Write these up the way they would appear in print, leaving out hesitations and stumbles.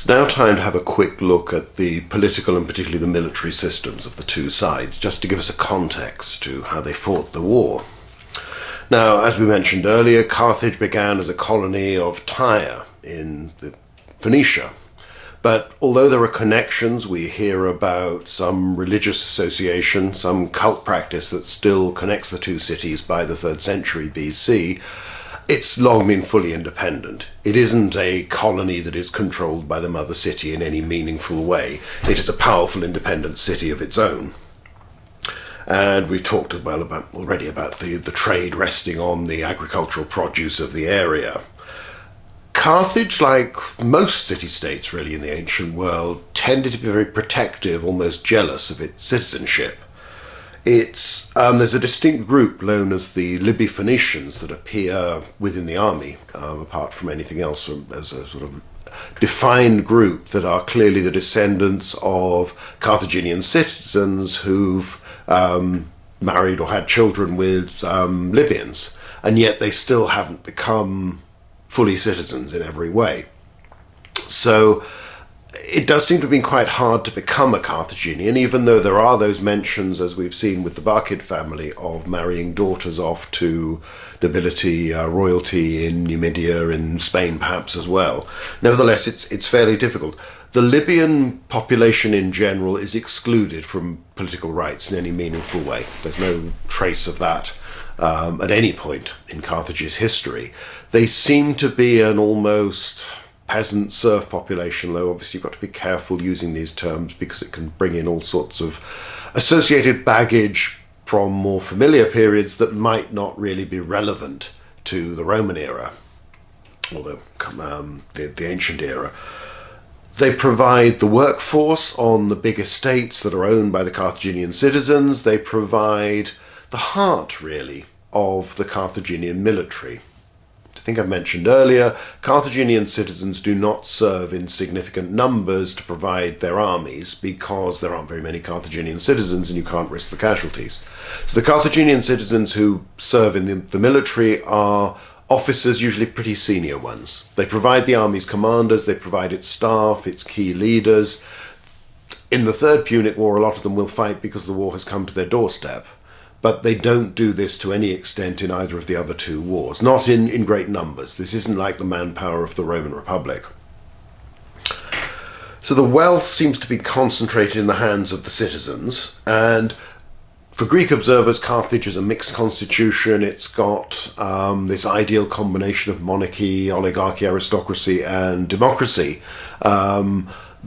It's now time to have a quick look at the political and particularly the military systems of the two sides, just to give us a context to how they fought the war. Now, as we mentioned earlier, Carthage began as a colony of Tyre in the Phoenicia. But although there are connections, we hear about some religious association, some cult practice that still connects the two cities by the 3rd century BC, it's long been fully independent. It isn't a colony that is controlled by the mother city in any meaningful way. It is a powerful independent city of its own. And we've talked already about the trade resting on the agricultural produce of the area. Carthage, like most city-states really in the ancient world, tended to be very protective, almost jealous of its citizenship. There's a distinct group known as the Libyphoenicians that appear within the army, apart from anything else, as a sort of defined group that are clearly the descendants of Carthaginian citizens who've married or had children with Libyans, and yet they still haven't become fully citizens in every way. So it does seem to have been quite hard to become a Carthaginian, even though there are those mentions, as we've seen with the Barcid family, of marrying daughters off to nobility, royalty in Numidia, in Spain perhaps as well. Nevertheless, it's fairly difficult. The Libyan population in general is excluded from political rights in any meaningful way. There's no trace of that at any point in Carthage's history. They seem to be an almost peasant serf population, though obviously you've got to be careful using these terms because it can bring in all sorts of associated baggage from more familiar periods that might not really be relevant to the Roman era, although the ancient era. They provide the workforce on the big estates that are owned by the Carthaginian citizens. They provide the heart, really, of the Carthaginian military. I think I've mentioned earlier, Carthaginian citizens do not serve in significant numbers to provide their armies because there aren't very many Carthaginian citizens and you can't risk the casualties. So the Carthaginian citizens who serve in the military are officers, usually pretty senior ones. They provide the army's commanders, they provide its staff, its key leaders. In the Third Punic War, a lot of them will fight because the war has come to their doorstep. But they don't do this to any extent in either of the other two wars, not in great numbers. This isn't like the manpower of the Roman Republic. So the wealth seems to be concentrated in the hands of the citizens, and for Greek observers, Carthage is a mixed constitution. It's got this ideal combination of monarchy, oligarchy, aristocracy, and democracy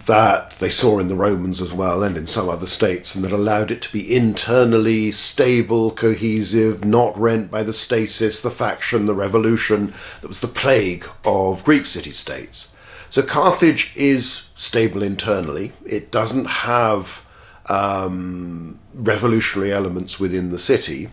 that they saw in the Romans as well and in some other states, and that allowed it to be internally stable, cohesive, not rent by the stasis, the faction, the revolution that was the plague of Greek city-states. So Carthage is stable internally. It doesn't have revolutionary elements within the city.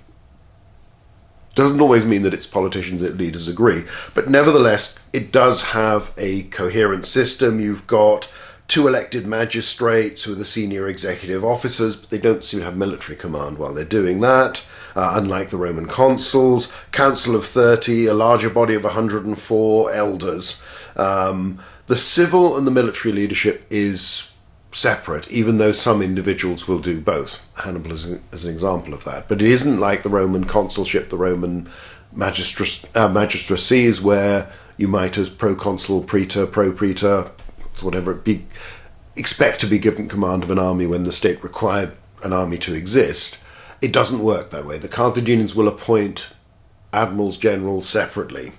Doesn't always mean that its politicians and leaders agree, but nevertheless, it does have a coherent system. You've got 2 elected magistrates who are the senior executive officers, but they don't seem to have military command while they're doing that, unlike the Roman consuls. Council of 30, a larger body of 104 elders. The civil and the military leadership is separate, even though some individuals will do both. Hannibal is an example of that. But it isn't like the Roman consulship, the Roman magistracies, where you might, as proconsul, praetor, pro-praetor, whatever it be, expect to be given command of an army when the state required an army to exist. It doesn't work that way. The Carthaginians will appoint admirals, generals separately.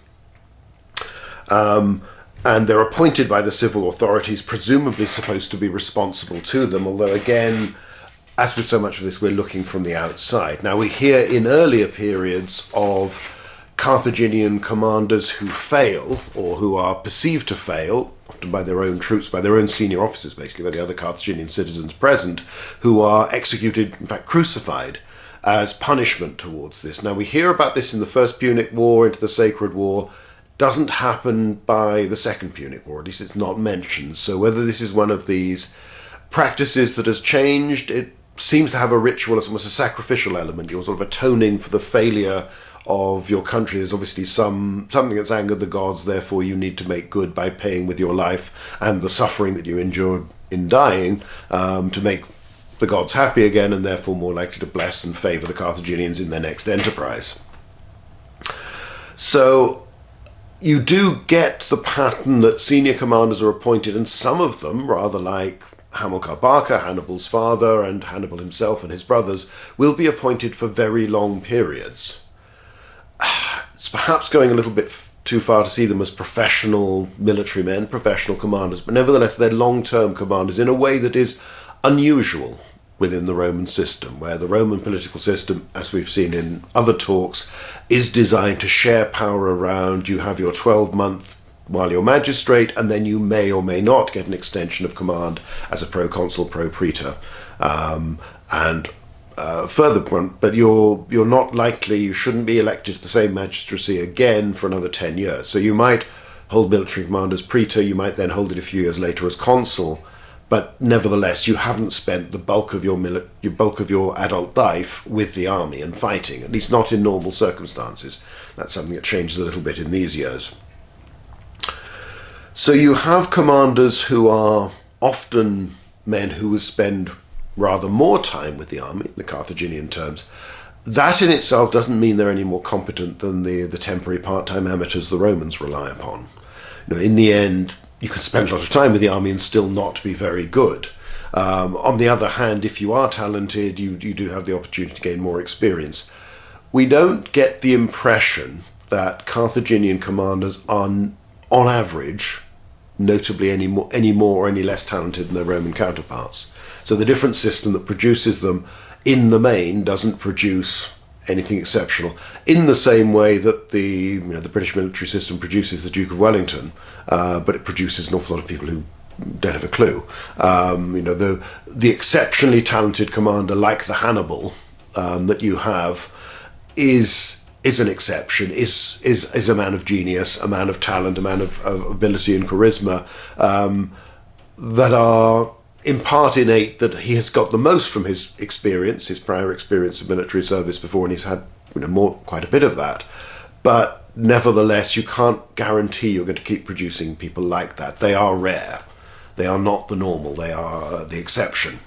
And they're appointed by the civil authorities, presumably supposed to be responsible to them, although again, as with so much of this, we're looking from the outside. Now we hear in earlier periods of Carthaginian commanders who fail, or who are perceived to fail, often by their own troops, by their own senior officers, basically, by the other Carthaginian citizens present, who are executed, in fact crucified, as punishment towards this. Now we hear about this in the First Punic War, into the Sacred War. Doesn't happen by the Second Punic War, at least it's not mentioned. So whether this is one of these practices that has changed, it seems to have a ritual, it's almost a sacrificial element. You're sort of atoning for the failure of your country. There's obviously something that's angered the gods, therefore you need to make good by paying with your life and the suffering that you endured in dying to make the gods happy again, and therefore more likely to bless and favour the Carthaginians in their next enterprise. So you do get the pattern that senior commanders are appointed, and some of them, rather like Hamilcar Barca, Hannibal's father, and Hannibal himself and his brothers, will be appointed for very long periods. It's perhaps going a little bit too far to see them as professional military men, professional commanders, but nevertheless they're long-term commanders in a way that is unusual within the Roman system, where the Roman political system, as we've seen in other talks, is designed to share power around. You have your 12-month while you're magistrate, and then you may or may not get an extension of command as a proconsul, pro-praetor, and further point, but you're not likely, you shouldn't be elected to the same magistracy again for another 10 years. So you might hold military command as praetor, you might then hold it a few years later as consul, but nevertheless you haven't spent the bulk of your adult life with the army and fighting, at least not in normal circumstances. That's something that changes a little bit in these years. So you have commanders who are often men who will spend rather more time with the army, in the Carthaginian terms. That in itself doesn't mean they're any more competent than the temporary part-time amateurs the Romans rely upon. In the end, you can spend a lot of time with the army and still not be very good. On the other hand, if you are talented, you do have the opportunity to gain more experience. We don't get the impression that Carthaginian commanders are, on average, notably any more or any less talented than their Roman counterparts. So the different system that produces them in the main doesn't produce anything exceptional, in the same way that the British military system produces the Duke of Wellington, but it produces an awful lot of people who don't have a clue. The exceptionally talented commander like the Hannibal that you have is an exception, is a man of genius, a man of talent, a man of ability and charisma, that are in part innate, that he has got the most from his experience, his prior experience of military service before, and he's had quite a bit of that. But nevertheless, you can't guarantee you're going to keep producing people like that. They are rare. They are not the normal. They are the exception.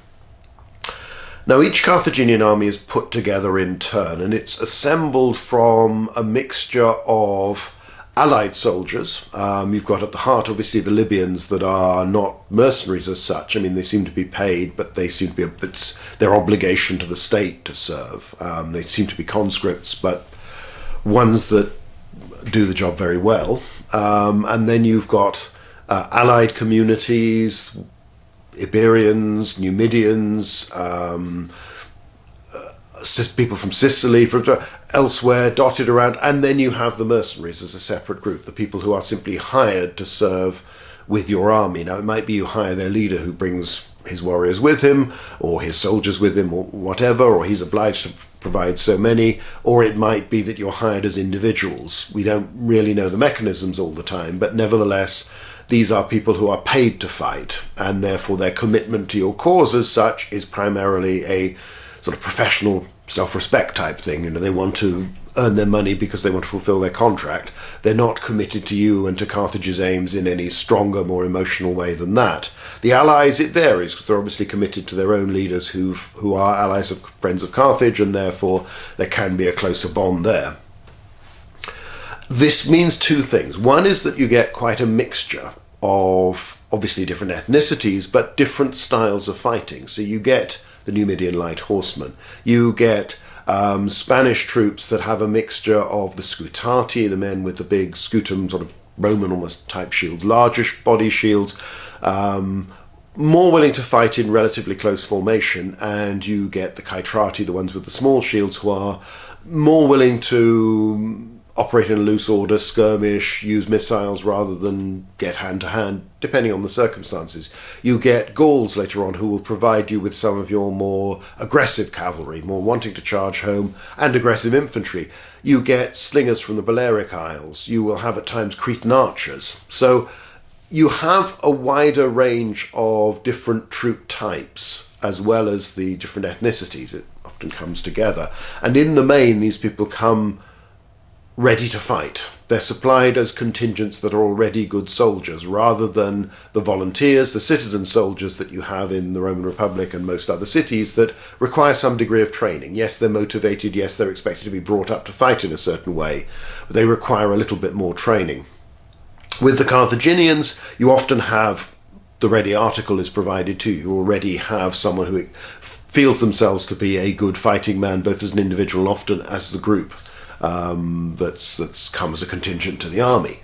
Now, each Carthaginian army is put together in turn, and it's assembled from a mixture of allied soldiers. You've got at the heart, obviously, the Libyans that are not mercenaries as such. I mean, they seem to be paid, but they seem to be, it's their obligation to the state to serve. They seem to be conscripts, but ones that do the job very well. And then you've got allied communities, Iberians, Numidians, people from Sicily, from elsewhere, dotted around, and then you have the mercenaries as a separate group, the people who are simply hired to serve with your army. Now, it might be you hire their leader who brings his warriors with him, or his soldiers with him, or whatever, or he's obliged to provide so many, or it might be that you're hired as individuals. We don't really know the mechanisms all the time, but nevertheless, these are people who are paid to fight, and therefore their commitment to your cause as such is primarily a sort of professional self-respect type thing. They want to earn their money because they want to fulfill their contract. They're not committed to you and to Carthage's aims in any stronger, more emotional way than that. The allies, it varies, because they're obviously committed to their own leaders who are allies of friends of Carthage, and therefore there can be a closer bond there. This means two things. One is that you get quite a mixture of obviously different ethnicities, but different styles of fighting. So you get the Numidian light horsemen. You get Spanish troops that have a mixture of the scutati, the men with the big scutum, sort of Roman almost type shields, largish body shields, more willing to fight in relatively close formation, and you get the caetrati, the ones with the small shields, who are more willing to operate in a loose order, skirmish, use missiles rather than get hand-to-hand, depending on the circumstances. You get Gauls later on who will provide you with some of your more aggressive cavalry, more wanting to charge home, and aggressive infantry. You get slingers from the Balearic Isles. You will have at times Cretan archers. So you have a wider range of different troop types, as well as the different ethnicities. It often comes together. And in the main, these people come ready to fight. They're supplied as contingents that are already good soldiers, rather than the volunteers, the citizen soldiers that you have in the Roman Republic and most other cities that require some degree of training. Yes, they're motivated, yes, they're expected to be brought up to fight in a certain way, but they require a little bit more training. With the Carthaginians, you often have the ready article is provided to you. You already have someone who feels themselves to be a good fighting man, both as an individual and often as the group. That's come as a contingent to the army.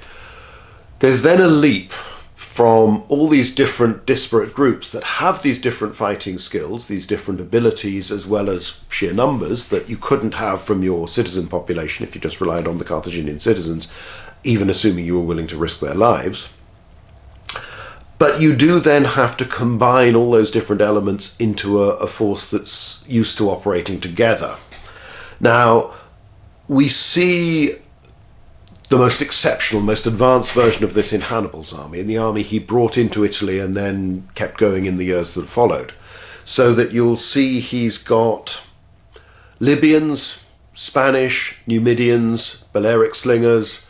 There's then a leap from all these different disparate groups that have these different fighting skills, these different abilities, as well as sheer numbers that you couldn't have from your citizen population if you just relied on the Carthaginian citizens, even assuming you were willing to risk their lives. But you do then have to combine all those different elements into a force that's used to operating together. Now, we see the most exceptional, most advanced version of this in Hannibal's army, in the army he brought into Italy and then kept going in the years that followed. So that you'll see he's got Libyans, Spanish, Numidians, Balearic slingers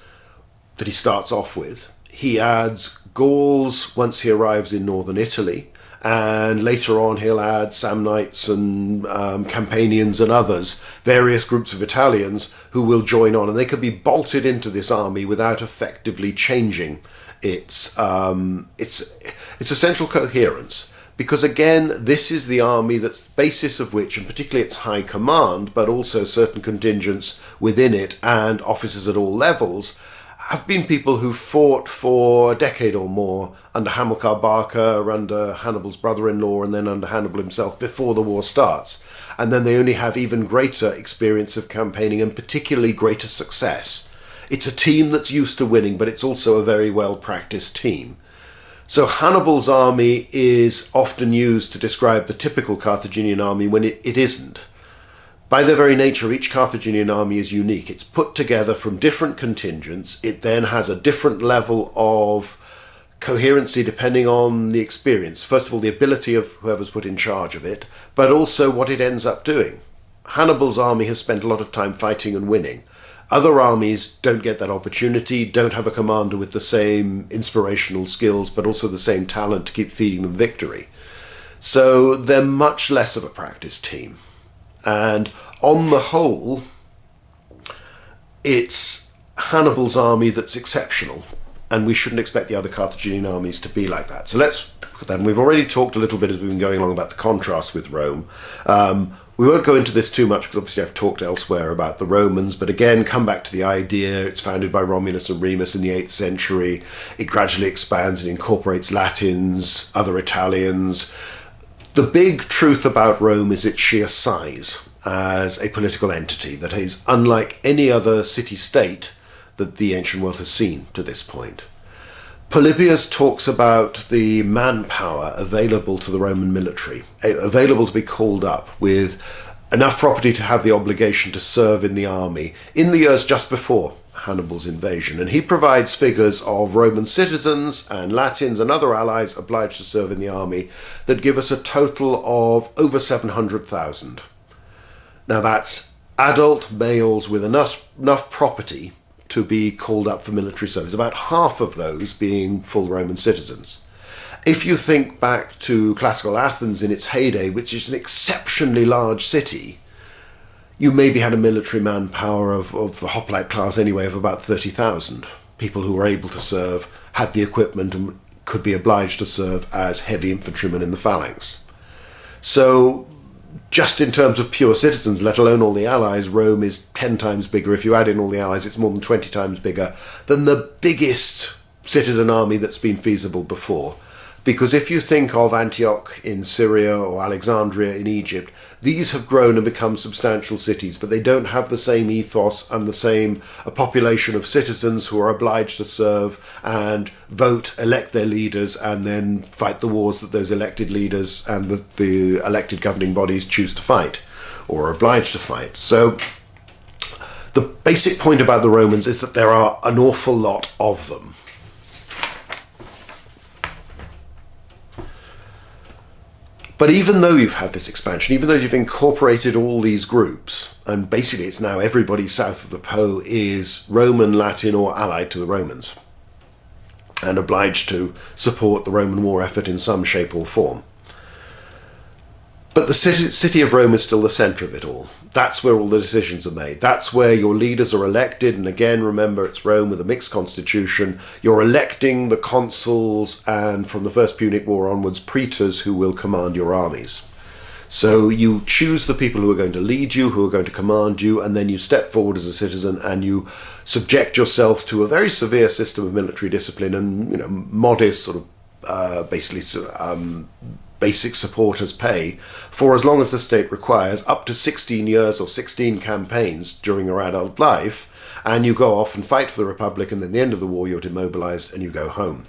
that he starts off with. He adds Gauls once he arrives in northern Italy, and later on he'll add Samnites and Campanians and others, various groups of Italians who will join on, and they can be bolted into this army without effectively changing its essential coherence. Because again, this is the army that's the basis of which, and particularly its high command, but also certain contingents within it and officers at all levels, have been people who fought for a decade or more under Hamilcar Barca, under Hannibal's brother-in-law, and then under Hannibal himself before the war starts. And then they only have even greater experience of campaigning and particularly greater success. It's a team that's used to winning, but it's also a very well-practiced team. So Hannibal's army is often used to describe the typical Carthaginian army when it isn't. By their very nature, each Carthaginian army is unique. It's put together from different contingents. It then has a different level of coherency depending on the experience. First of all, the ability of whoever's put in charge of it, but also what it ends up doing. Hannibal's army has spent a lot of time fighting and winning. Other armies don't get that opportunity, don't have a commander with the same inspirational skills, but also the same talent to keep feeding them victory. So they're much less of a practice team. And on the whole, it's Hannibal's army that's exceptional, and we shouldn't expect the other Carthaginian armies to be like that. So let's look at that. And we've already talked a little bit as we've been going along about the contrast with Rome. We won't go into this too much because obviously I've talked elsewhere about the Romans, but again, come back to the idea. It's founded by Romulus and Remus in the 8th century. It gradually expands and incorporates Latins, other Italians. The big truth about Rome is its sheer size as a political entity that is unlike any other city-state that the ancient world has seen to this point. Polybius talks about the manpower available to the Roman military, available to be called up with enough property to have the obligation to serve in the army in the years just before Hannibal's invasion, and he provides figures of Roman citizens and Latins and other allies obliged to serve in the army that give us a total of over 700,000. Now that's adult males with enough property to be called up for military service, about half of those being full Roman citizens. If you think back to classical Athens in its heyday, which is an exceptionally large city, you maybe had a military manpower of the hoplite class anyway of about 30,000. People who were able to serve, had the equipment and could be obliged to serve as heavy infantrymen in the phalanx. So just in terms of pure citizens, let alone all the allies, Rome is 10 times bigger. If you add in all the allies, it's more than 20 times bigger than the biggest citizen army that's been feasible before. Because if you think of Antioch in Syria or Alexandria in Egypt, these have grown and become substantial cities, but they don't have the same ethos and the same population of citizens who are obliged to serve and vote, elect their leaders, and then fight the wars that those elected leaders and the elected governing bodies choose to fight or are obliged to fight. So the basic point about the Romans is that there are an awful lot of them. But even though you've had this expansion, even though you've incorporated all these groups, and basically it's now everybody south of the Po is Roman, Latin, or allied to the Romans, and obliged to support the Roman war effort in some shape or form. But the city of Rome is still the centre of it all. That's where all the decisions are made. That's where your leaders are elected. And again, remember, it's Rome with a mixed constitution. You're electing the consuls and, from the First Punic War onwards, praetors who will command your armies. So you choose the people who are going to lead you, who are going to command you, and then you step forward as a citizen and you subject yourself to a very severe system of military discipline and, modest sort of basic support as pay for as long as the state requires, up to 16 years or 16 campaigns during your adult life, and you go off and fight for the Republic, and then at the end of the war you're demobilized and you go home.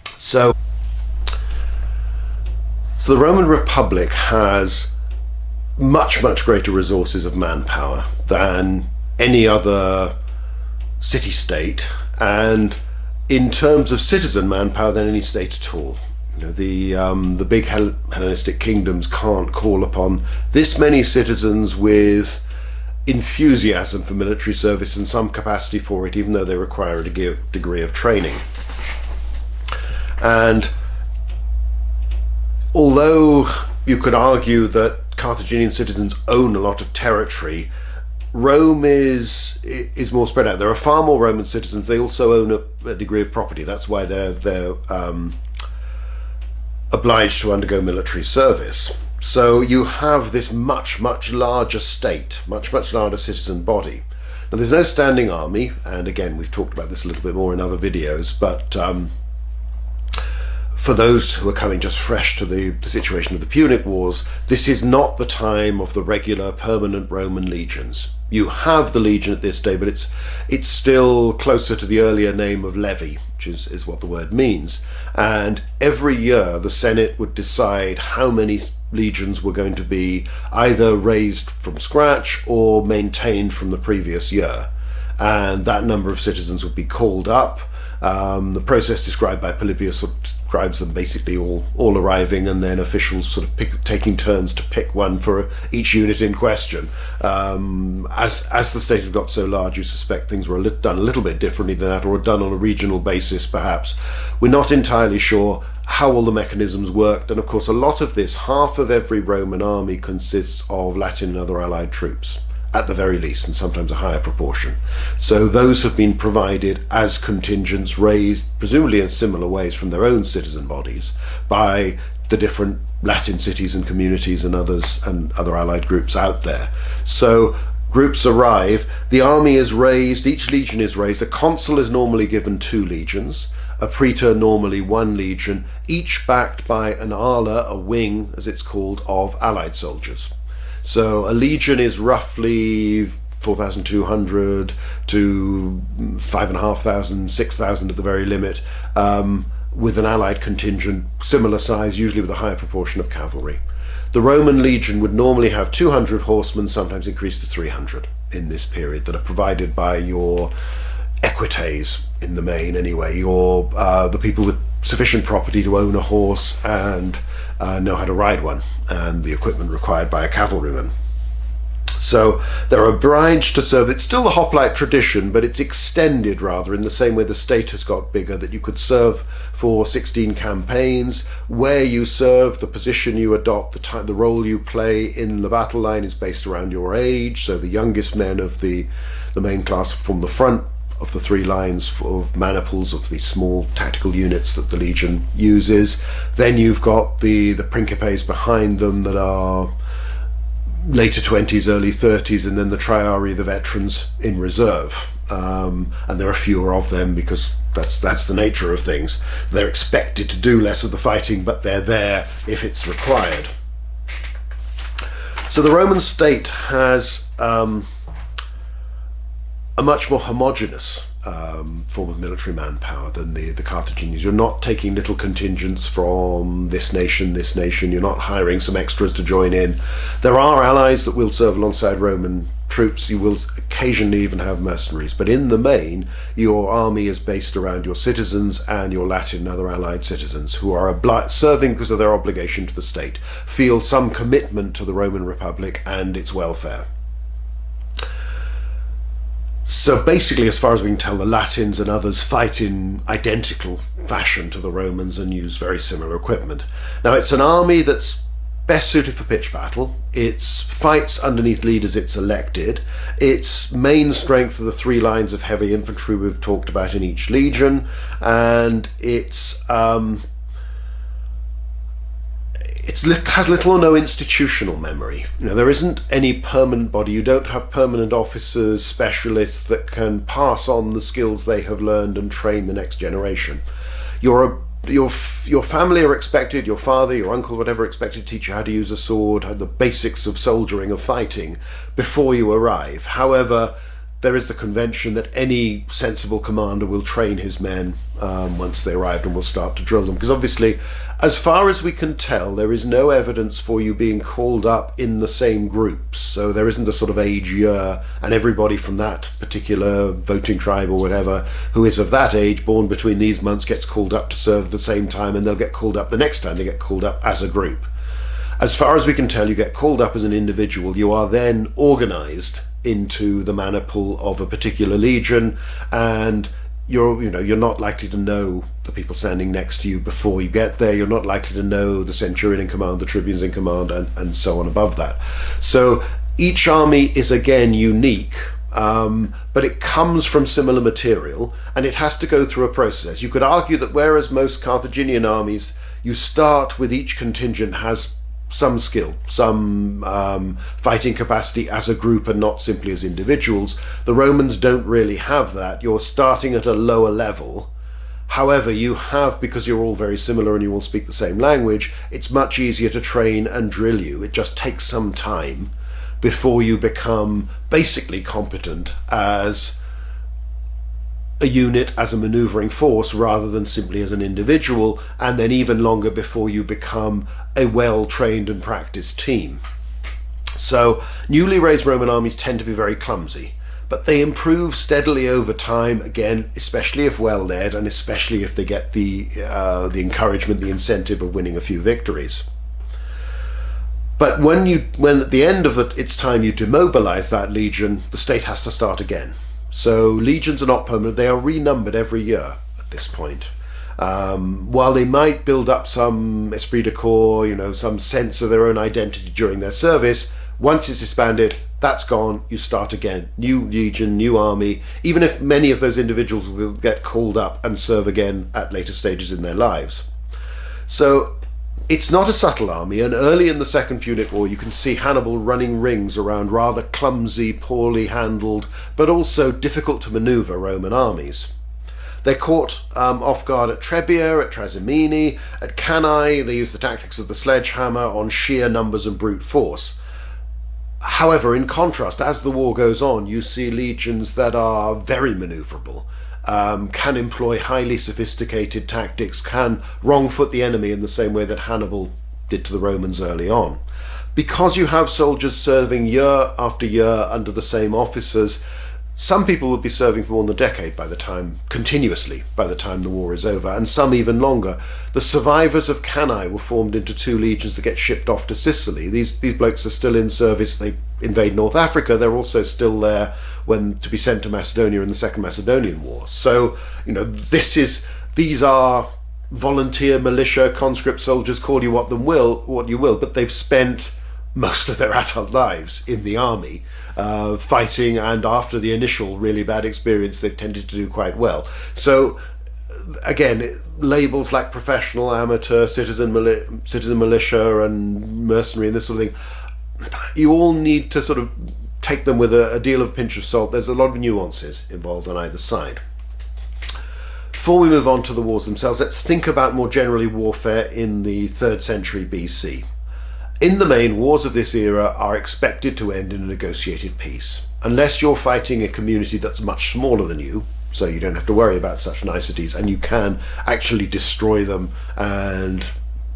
So the Roman Republic has much, much greater resources of manpower than any other city-state, and in terms of citizen manpower than any state at all. The big Hellenistic kingdoms can't call upon this many citizens with enthusiasm for military service and some capacity for it, even though they require a degree of training. And although you could argue that Carthaginian citizens own a lot of territory, Rome is more spread out. There are far more Roman citizens. They also own a degree of property. That's why they're obliged to undergo military service. So you have this much, much larger state, much, much larger citizen body. Now there's no standing army, and again we've talked about this a little bit more in other videos, but for those who are coming just fresh to the situation of the Punic Wars, this is not the time of the regular permanent Roman legions. You have the legion at this day, but it's still closer to the earlier name of levy, which is what the word means. And every year the Senate would decide how many legions were going to be either raised from scratch or maintained from the previous year. And that number of citizens would be called up. The process described by Polybius describes them basically all arriving, and then officials sort of taking turns to pick one for each unit in question. As the state had got so large, you suspect things were done a little bit differently than that, or done on a regional basis perhaps. We're not entirely sure how all the mechanisms worked, and of course a lot of this, half of every Roman army consists of Latin and other allied troops, at the very least, and sometimes a higher proportion. So those have been provided as contingents raised, presumably in similar ways from their own citizen bodies, by the different Latin cities and communities and other allied groups out there. So groups arrive, the army is raised, each legion is raised, a consul is normally given 2 legions, a praetor normally 1 legion, each backed by an ala, a wing as it's called, of allied soldiers. So a legion is roughly 4,200 to 5,500, 6,000 at the very limit, with an allied contingent similar size, usually with a higher proportion of cavalry. The Roman legion would normally have 200 horsemen, sometimes increased to 300 in this period, that are provided by your equites in the main anyway, the people with sufficient property to own a horse and know how to ride one, and the equipment required by a cavalryman. So they're obliged to serve. It's still the hoplite tradition, but it's extended rather in the same way the state has got bigger, that you could serve for 16 campaigns. Where you serve, the position you adopt, the role you play in the battle line is based around your age. So the youngest men of the main class from the front of the 3 lines of maniples of these small tactical units that the legion uses. Then you've got the principes behind them that are later 20s, early 30s, and then the triarii, the veterans in reserve. And there are fewer of them because that's the nature of things. They're expected to do less of the fighting, but they're there if it's required. So the Roman state has a much more homogeneous form of military manpower than the Carthaginians. You're not taking little contingents from this nation. You're not hiring some extras to join in. There are allies that will serve alongside Roman troops. You will occasionally even have mercenaries, but in the main, your army is based around your citizens and your Latin and other allied citizens who are serving because of their obligation to the state, feel some commitment to the Roman Republic and its welfare. So basically, as far as we can tell, the Latins and others fight in identical fashion to the Romans and use very similar equipment. Now, it's an army that's best suited for pitched battle. It fights underneath leaders it's elected. Its main strength are the 3 lines of heavy infantry we've talked about in each legion, and it has little or no institutional memory. There isn't any permanent body. You don't have permanent officers, specialists that can pass on the skills they have learned and train the next generation. Your family are expected, your father, your uncle, whatever, expected to teach you how to use a sword, the basics of soldiering, of fighting, before you arrive. However, there is the convention that any sensible commander will train his men once they arrived and will start to drill them. Because obviously, as far as we can tell, there is no evidence for you being called up in the same groups. So there isn't a sort of age year, and everybody from that particular voting tribe or whatever who is of that age, born between these months, gets called up to serve the same time, and they'll get called up the next time they get called up as a group. As far as we can tell, you get called up as an individual. You are then organized into the maniple of a particular legion, and you're not likely to know the people standing next to you before you get there. You're not likely to know the centurion in command, the tribunes in command, and so on above that. So each army is again unique, but it comes from similar material, and it has to go through a process. You could argue that whereas most Carthaginian armies, you start with each contingent has some skill, some fighting capacity as a group and not simply as individuals. The Romans don't really have that. You're starting at a lower level. However, you have, because you're all very similar and you all speak the same language, it's much easier to train and drill you. It just takes some time before you become basically competent as a unit, as a maneuvering force, rather than simply as an individual, and then even longer before you become a well-trained and practiced team. So newly raised Roman armies tend to be very clumsy, but they improve steadily over time, again, especially if well led, and especially if they get the encouragement, the incentive of winning a few victories. But when at the end of its time you demobilize that legion, the state has to start again. So legions are not permanent, they are renumbered every year at this point. While they might build up some esprit de corps, some sense of their own identity during their service, once it's disbanded, that's gone, you start again. New legion, new army, even if many of those individuals will get called up and serve again at later stages in their lives. So it's not a subtle army, and early in the Second Punic War you can see Hannibal running rings around rather clumsy, poorly handled, but also difficult to maneuver Roman armies. They're caught off guard at Trebia, at Trasimene, at Cannae. They use the tactics of the sledgehammer on sheer numbers and brute force. However, in contrast, as the war goes on, you see legions that are very maneuverable, can employ highly sophisticated tactics, can wrong-foot the enemy in the same way that Hannibal did to the Romans early on. Because you have soldiers serving year after year under the same officers, some people will be serving for more than a decade continuously by the time the war is over, and some even longer. The survivors of Cannae were formed into 2 legions that get shipped off to Sicily. These blokes are still in service. They invade North Africa. They're also still there to be sent to Macedonia in the Second Macedonian War. So, these are volunteer militia, conscript soldiers, call you what you will, but they've spent most of their adult lives in the army, fighting, and after the initial really bad experience they've tended to do quite well. So again, labels like professional, amateur, citizen militia and mercenary and this sort of thing, you all need to sort of take them with a deal of pinch of salt. There's a lot of nuances involved on either side. Before we move on to the wars themselves, let's think about more generally warfare in the 3rd century BC. In the main, wars of this era are expected to end in a negotiated peace, unless you're fighting a community that's much smaller than you, so you don't have to worry about such niceties, and you can actually destroy them and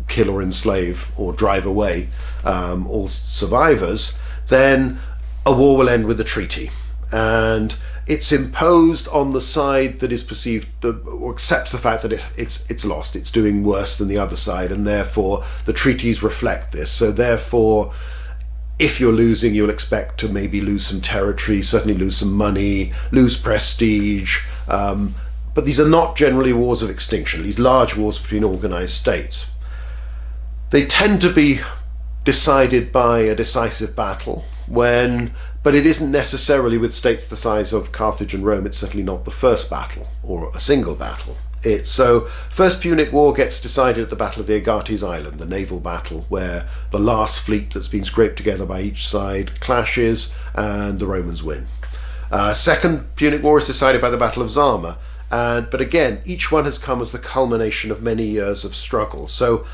kill or enslave or drive away all survivors. Then a war will end with a treaty, and it's imposed on the side that is perceived or accepts the fact that it's lost, it's doing worse than the other side, and therefore the treaties reflect this. So therefore, if you're losing, you'll expect to maybe lose some territory, certainly lose some money, lose prestige. But these are not generally wars of extinction, these large wars between organized states. They tend to be decided by a decisive battle, but it isn't necessarily with states the size of Carthage and Rome. It's certainly not the first battle or a single battle. So First Punic War gets decided at the Battle of the Agates Island, the naval battle where the last fleet that's been scraped together by each side clashes and the Romans win. Second Punic War is decided by the Battle of Zama, but again, each one has come as the culmination of many years of struggle. So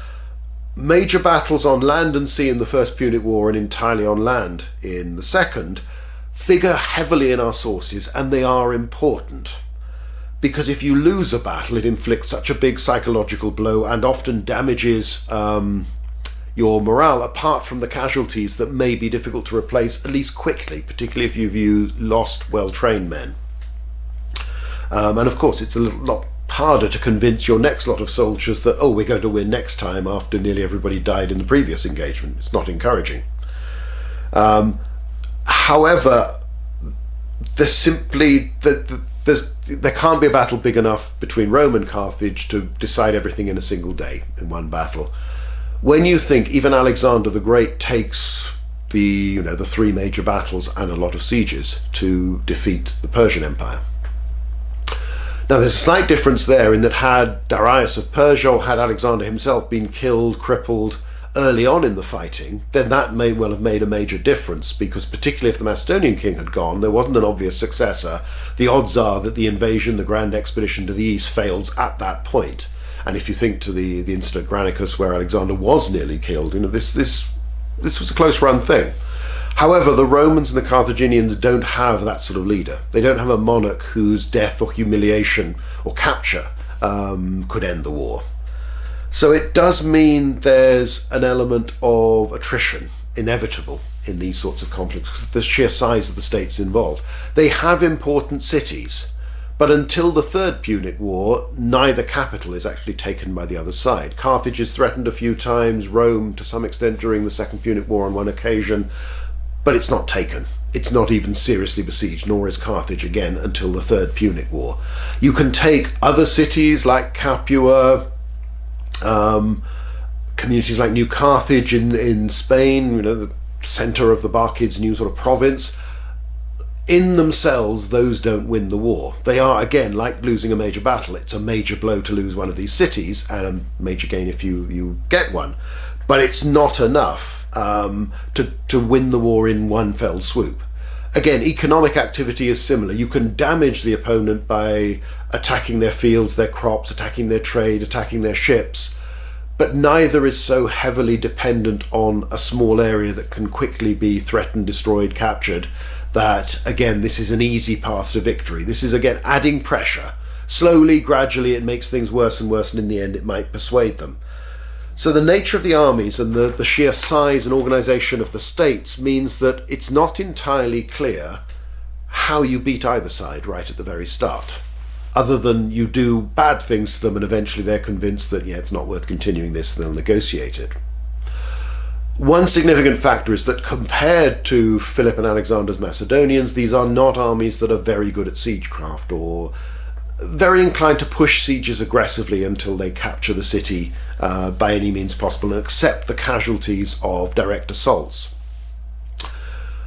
major battles on land and sea in the First Punic War and entirely on land in the second figure heavily in our sources, and they are important. Because if you lose a battle, it inflicts such a big psychological blow and often damages your morale, apart from the casualties that may be difficult to replace, at least quickly, particularly if you've lost well-trained men. And of course, it's a lot harder to convince your next lot of soldiers that, oh, we're going to win next time after nearly everybody died in the previous engagement. It's not encouraging. However, there can't be a battle big enough between Rome and Carthage to decide everything in a single day, in one battle. When you think even Alexander the Great takes the three major battles and a lot of sieges to defeat the Persian Empire. Now there's a slight difference there in that had Darius of Persia or had Alexander himself been killed, crippled early on in the fighting, then that may well have made a major difference, because particularly if the Macedonian king had gone, there wasn't an obvious successor. The odds are that the invasion, the grand expedition to the east, fails at that point. And if you think to the incident at Granicus where Alexander was nearly killed, this was a close run thing. However, the Romans and the Carthaginians don't have that sort of leader. They don't have a monarch whose death or humiliation or capture could end the war. So it does mean there's an element of attrition, inevitable, in these sorts of conflicts, because of the sheer size of the states involved. They have important cities, but until the Third Punic War, neither capital is actually taken by the other side. Carthage is threatened a few times, Rome to some extent during the Second Punic War on one occasion, but it's not taken. It's not even seriously besieged, nor is Carthage again until the Third Punic War. You can take other cities like Capua, communities like New Carthage in Spain, the center of the Barkids' new sort of province. In themselves, those don't win the war. They are, again, like losing a major battle. It's a major blow to lose one of these cities, and a major gain if you get one. But it's not enough to win the war in one fell swoop. Again, economic activity is similar. You can damage the opponent by attacking their fields, their crops, attacking their trade, attacking their ships, but neither is so heavily dependent on a small area that can quickly be threatened, destroyed, captured, that, again, this is an easy path to victory. This is, again, adding pressure. Slowly, gradually, it makes things worse and worse, and in the end it might persuade them. So the nature of the armies and the sheer size and organisation of the states means that it's not entirely clear how you beat either side right at the very start, other than you do bad things to them and eventually they're convinced that, yeah, it's not worth continuing this, and they'll negotiate it. One significant factor is that compared to Philip and Alexander's Macedonians, these are not armies that are very good at siegecraft or very inclined to push sieges aggressively until they capture the city by any means possible and accept the casualties of direct assaults.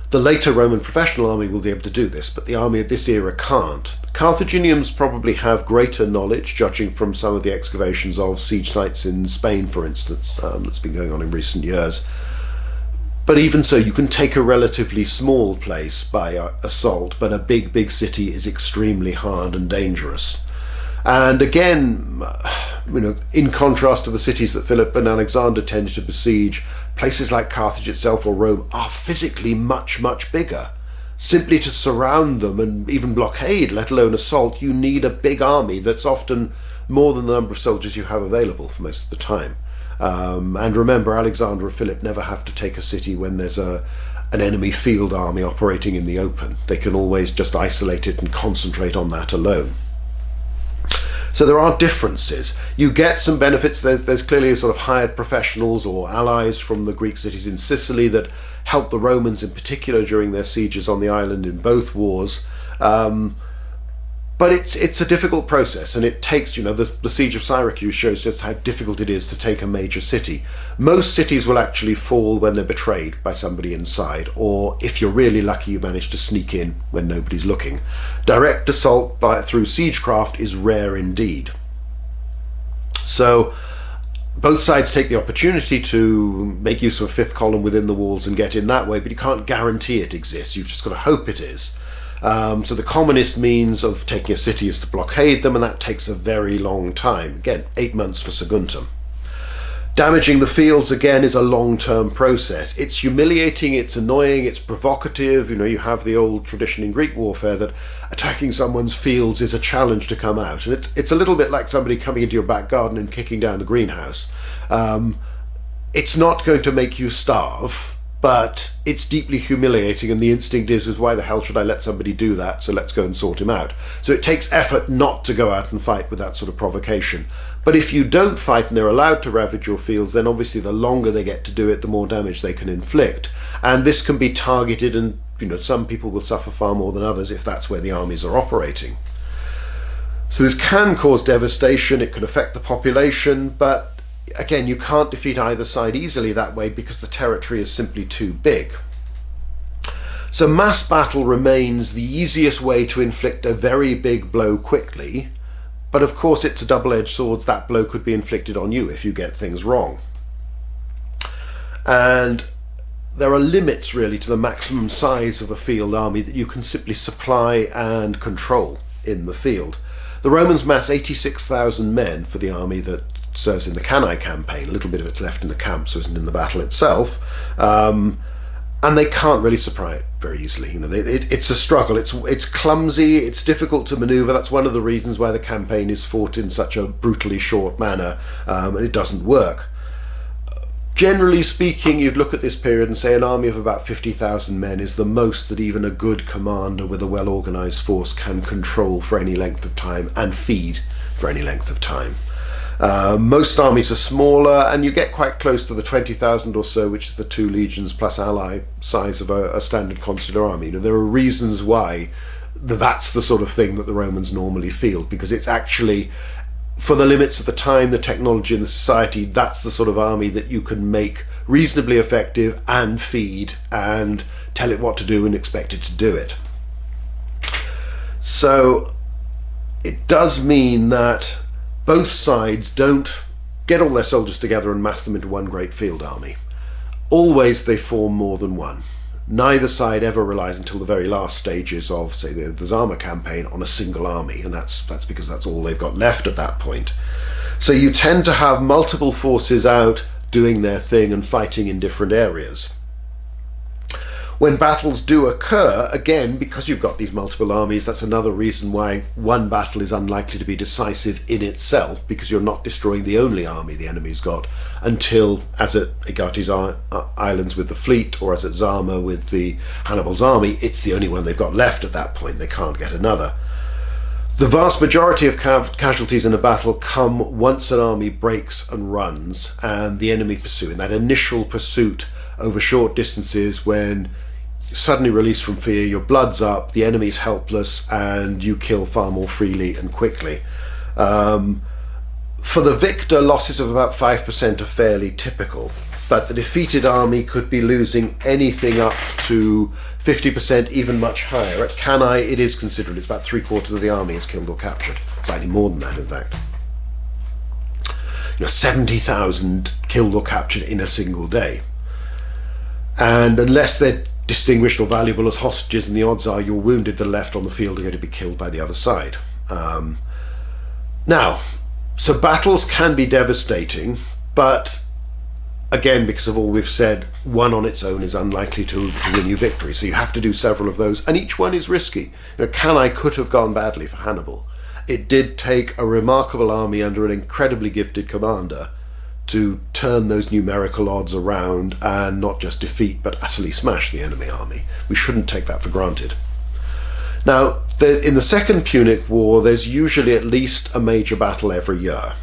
The later Roman professional army will be able to do this, but the army of this era can't. Carthaginians probably have greater knowledge, judging from some of the excavations of siege sites in Spain, for instance, that's been going on in recent years. But even so, you can take a relatively small place by assault, but a big city is extremely hard and dangerous. And again, in contrast to the cities that Philip and Alexander tended to besiege, places like Carthage itself or Rome are physically much bigger. Simply to surround them and even blockade, let alone assault, you need a big army that's often more than the number of soldiers you have available for most of the time. And remember, Alexander and Philip never have to take a city when there's a an enemy field army operating in the open. They can always just isolate it and concentrate on that alone. So there are differences. You get some benefits. There's clearly sort of hired professionals or allies from the Greek cities in Sicily that helped the Romans in particular during their sieges on the island in both wars. But it's a difficult process, and it takes, the siege of Syracuse shows just how difficult it is to take a major city. Most cities will actually fall when they're betrayed by somebody inside, or if you're really lucky, you manage to sneak in when nobody's looking. Direct assault through siegecraft is rare indeed. So both sides take the opportunity to make use of a fifth column within the walls and get in that way, but you can't guarantee it exists. You've just got to hope it is. So the commonest means of taking a city is to blockade them, and that takes a very long time. Again, 8 months for Saguntum. Damaging the fields, again, is a long-term process. It's humiliating, it's annoying, it's provocative. You have the old tradition in Greek warfare that attacking someone's fields is a challenge to come out. And it's a little bit like somebody coming into your back garden and kicking down the greenhouse. It's not going to make you starve, but it's deeply humiliating, and the instinct is why the hell should I let somebody do that, so let's go and sort him out. So it takes effort not to go out and fight with that sort of provocation. But if you don't fight and they're allowed to ravage your fields, then obviously the longer they get to do it, the more damage they can inflict. And this can be targeted, and some people will suffer far more than others if that's where the armies are operating. So this can cause devastation, it can affect the population, but again, you can't defeat either side easily that way because the territory is simply too big. So mass battle remains the easiest way to inflict a very big blow quickly, but of course it's a double-edged sword. That blow could be inflicted on you if you get things wrong. And there are limits really to the maximum size of a field army that you can simply supply and control in the field. The Romans mass 86,000 men for the army that serves in the Cannae campaign. A little bit of it's left in the camp, so isn't in the battle itself, and they can't really supply it very easily. It's a struggle. It's clumsy. It's difficult to maneuver. That's one of the reasons why the campaign is fought in such a brutally short manner, and it doesn't work. Generally speaking, you'd look at this period and say an army of about 50,000 men is the most that even a good commander with a well-organized force can control for any length of time and feed for any length of time. Most armies are smaller, and you get quite close to the 20,000 or so, which is the 2 legions plus ally size of a standard consular army. There are reasons why that's the sort of thing that the Romans normally field, because it's actually, for the limits of the time, the technology, and the society, that's the sort of army that you can make reasonably effective and feed and tell it what to do and expect it to do it. So it does mean that both sides don't get all their soldiers together and mass them into one great field army. Always they form more than one. Neither side ever relies until the very last stages of, say, the Zama campaign on a single army, and that's because that's all they've got left at that point. So you tend to have multiple forces out doing their thing and fighting in different areas. When battles do occur, again, because you've got these multiple armies, that's another reason why one battle is unlikely to be decisive in itself, because you're not destroying the only army the enemy's got until, as at Agates Islands with the fleet, or as at Zama with the Hannibal's army, it's the only one they've got left at that point. They can't get another. The vast majority of casualties in a battle come once an army breaks and runs and the enemy pursue. In that initial pursuit over short distances, when suddenly released from fear, your blood's up, the enemy's helpless, and you kill far more freely and quickly. For the victor, losses of about 5% are fairly typical, but the defeated army could be losing anything up to 50%, even much higher. At Cannae, it is considerable. It's about 3/4 of the army is killed or captured. Slightly more than that, in fact. 70,000 killed or captured in a single day. And unless they're distinguished or valuable as hostages, and the odds are your wounded that are left on the field are going to be killed by the other side. So battles can be devastating, but again, because of all we've said, one on its own is unlikely to win you victory. So you have to do several of those, and each one is risky. Cannae could have gone badly for Hannibal. It did take a remarkable army under an incredibly gifted commander to turn those numerical odds around and not just defeat but utterly smash the enemy army. We shouldn't take that for granted. Now, in the Second Punic War, there's usually at least a major battle every year.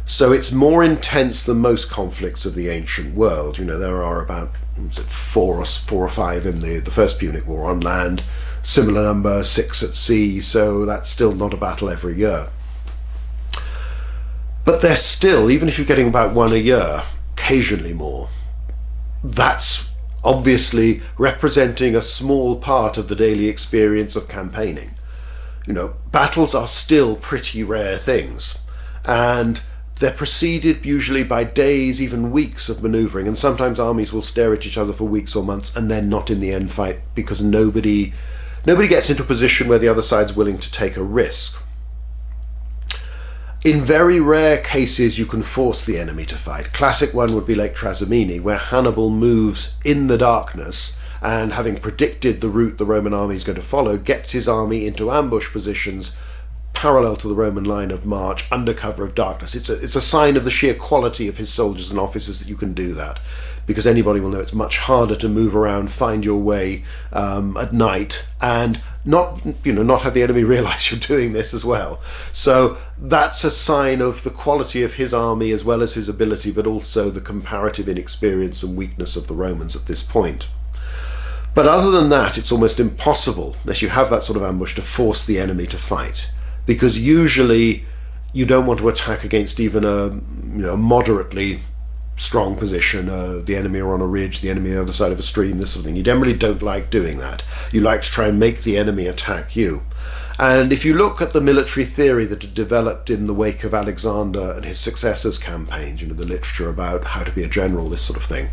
So it's more intense than most conflicts of the ancient world. You know, there are about four or five in the First Punic War on land, similar number, 6 at sea, so that's still not a battle every year. But they're still, even if you're getting about one a year, occasionally more, that's obviously representing a small part of the daily experience of campaigning. You know, battles are still pretty rare things, and they're preceded usually by days, even weeks of manoeuvring, and sometimes armies will stare at each other for weeks or months and then not in the end fight because nobody gets into a position where the other side's willing to take a risk. In very rare cases, you can force the enemy to fight. Classic one would be Lake Trasimene, where Hannibal moves in the darkness and, having predicted the route the Roman army is going to follow, gets his army into ambush positions parallel to the Roman line of march under cover of darkness. It's a sign of the sheer quality of his soldiers and officers that you can do that, because anybody will know it's much harder to move around, find your way at night, and not have the enemy realize you're doing this as well. So that's a sign of the quality of his army as well as his ability, but also the comparative inexperience and weakness of the Romans at this point. But other than that, it's almost impossible, unless you have that sort of ambush, to force the enemy to fight, because usually you don't want to attack against even a moderately strong position. The enemy are on a ridge, the enemy on the other side of a stream, this sort of thing. You generally don't like doing that. You like to try and make the enemy attack you. And if you look at the military theory that had developed in the wake of Alexander and his successors' campaigns, the literature about how to be a general, this sort of thing,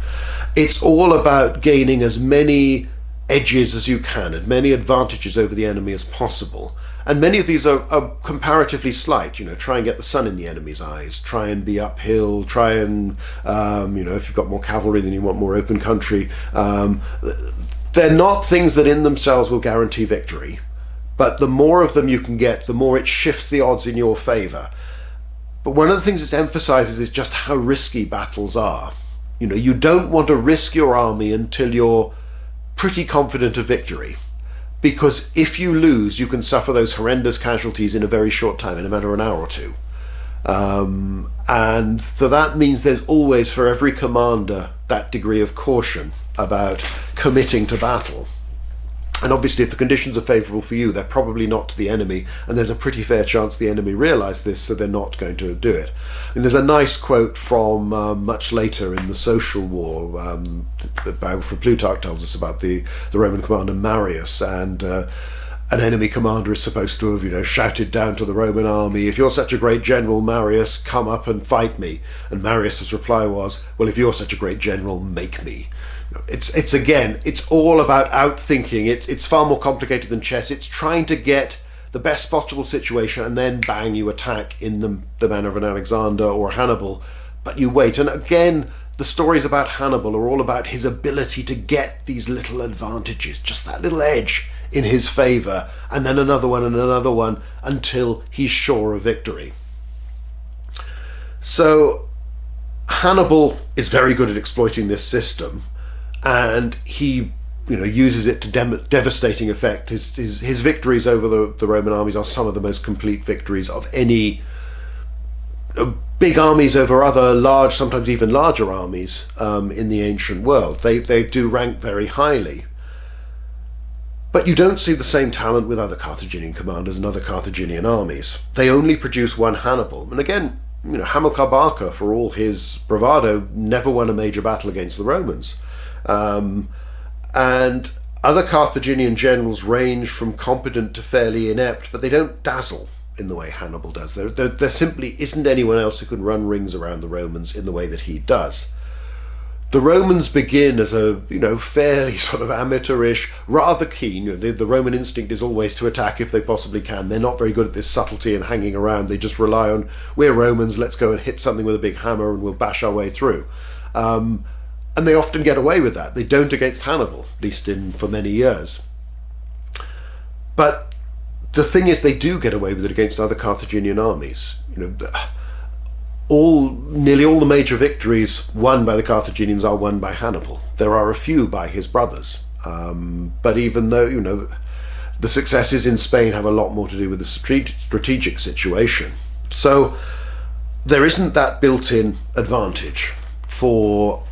it's all about gaining as many edges as you can, and many advantages over the enemy as possible. And many of these are comparatively slight. Try and get the sun in the enemy's eyes, try and be uphill, try and, if you've got more cavalry then you want more open country. They're not things that in themselves will guarantee victory, but the more of them you can get, the more it shifts the odds in your favor. But one of the things it emphasizes is just how risky battles are. You don't want to risk your army until you're pretty confident of victory. Because if you lose, you can suffer those horrendous casualties in a very short time, in a matter of an hour or two. And so that means there's always, for every commander, that degree of caution about committing to battle. And obviously, if the conditions are favourable for you, they're probably not to the enemy, and there's a pretty fair chance the enemy realise this, so they're not going to do it. And there's a nice quote from much later in the Social War. The biographer Plutarch tells us about the Roman commander Marius, and an enemy commander is supposed to have, shouted down to the Roman army, "If you're such a great general, Marius, come up and fight me." And Marius's reply was, "Well, if you're such a great general, make me." It's all about outthinking. It's far more complicated than chess. It's trying to get the best possible situation and then bang, you attack in the manner of an Alexander or Hannibal, but you wait. And again, the stories about Hannibal are all about his ability to get these little advantages, just that little edge in his favor, and then another one and another one until he's sure of victory. So Hannibal is very good at exploiting this system, and he uses it to devastating effect. His victories over the Roman armies are some of the most complete victories of any big armies over other large, sometimes even larger armies in the ancient world. They do rank very highly. But you don't see the same talent with other Carthaginian commanders and other Carthaginian armies. They only produce one Hannibal. And again, Hamilcar Barca, for all his bravado, never won a major battle against the Romans. And other Carthaginian generals range from competent to fairly inept, but they don't dazzle in the way Hannibal does. There simply isn't anyone else who can run rings around the Romans in the way that he does. The Romans begin as a fairly sort of amateurish, rather keen. The Roman instinct is always to attack if they possibly can. They're not very good at this subtlety and hanging around. They just rely on, we're Romans, let's go and hit something with a big hammer and we'll bash our way through. And they often get away with that. They don't against Hannibal, at least for many years. But the thing is, they do get away with it against other Carthaginian armies. nearly all the major victories won by the Carthaginians are won by Hannibal. There are a few by his brothers, but even though, the successes in Spain have a lot more to do with the strategic situation. So there isn't that built-in advantage for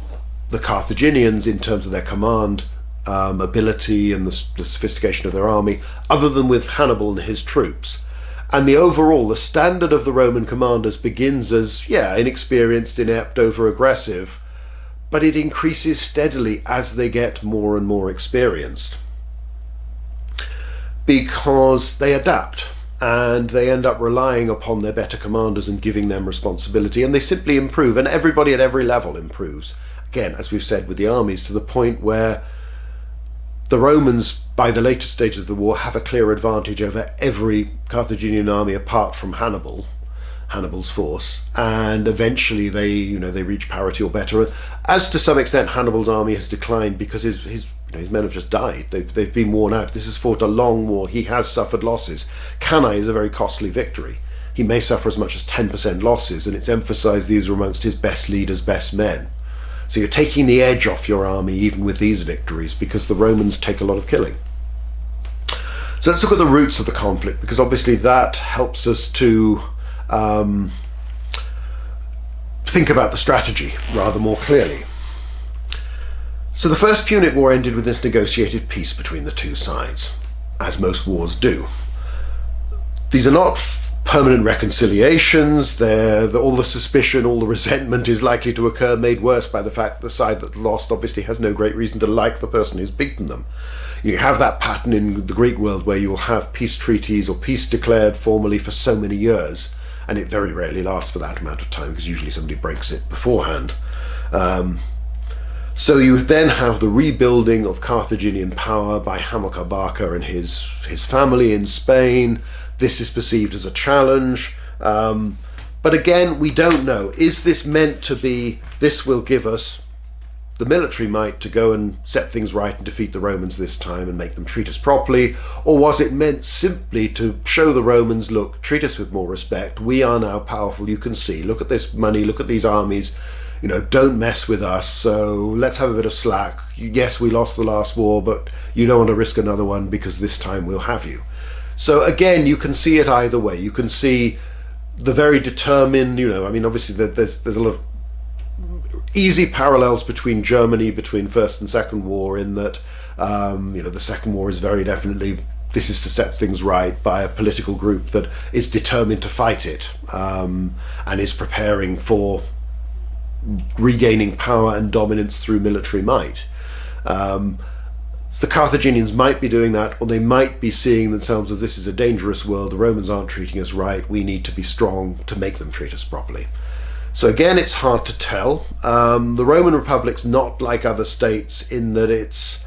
the Carthaginians in terms of their command ability and the sophistication of their army, other than with Hannibal and his troops. And the standard of the Roman commanders begins as, inexperienced, inept, over-aggressive, but it increases steadily as they get more and more experienced, because they adapt and they end up relying upon their better commanders and giving them responsibility, and they simply improve, and everybody at every level improves. Again, as we've said with the armies, to the point where the Romans, by the later stages of the war, have a clear advantage over every Carthaginian army apart from Hannibal's force, and eventually they reach parity or better. As to some extent Hannibal's army has declined because his men have just died. They've been worn out. This has fought a long war. He has suffered losses. Cannae is a very costly victory. He may suffer as much as 10% losses, and it's emphasised these are amongst his best leaders, best men. So you're taking the edge off your army even with these victories, because the Romans take a lot of killing. So let's look at the roots of the conflict, because obviously that helps us to think about the strategy rather more clearly. So the First Punic War ended with this negotiated peace between the two sides, as most wars do. These are not permanent reconciliations. All the suspicion, all the resentment is likely to occur, made worse by the fact that the side that lost obviously has no great reason to like the person who's beaten them. You have that pattern in the Greek world where you'll have peace treaties or peace declared formally for so many years, and it very rarely lasts for that amount of time, because usually somebody breaks it beforehand. So you then have the rebuilding of Carthaginian power by Hamilcar Barca and his family in Spain. This is perceived as a challenge, but again, we don't know. Is this meant to be, this will give us the military might to go and set things right and defeat the Romans this time and make them treat us properly? Or was it meant simply to show the Romans, look, treat us with more respect, we are now powerful, you can see, look at this money, look at these armies, don't mess with us, so let's have a bit of slack. Yes, we lost the last war, but you don't want to risk another one because this time we'll have you. So again, you can see it either way. You can see the very determined, obviously there's a lot of easy parallels between Germany, between First and Second War, in that, the Second War is very definitely, this is to set things right by a political group that is determined to fight it, and is preparing for regaining power and dominance through military might. The Carthaginians might be doing that, or they might be seeing themselves as, this is a dangerous world, the Romans aren't treating us right, we need to be strong to make them treat us properly. So again, it's hard to tell. The Roman Republic's not like other states in that it's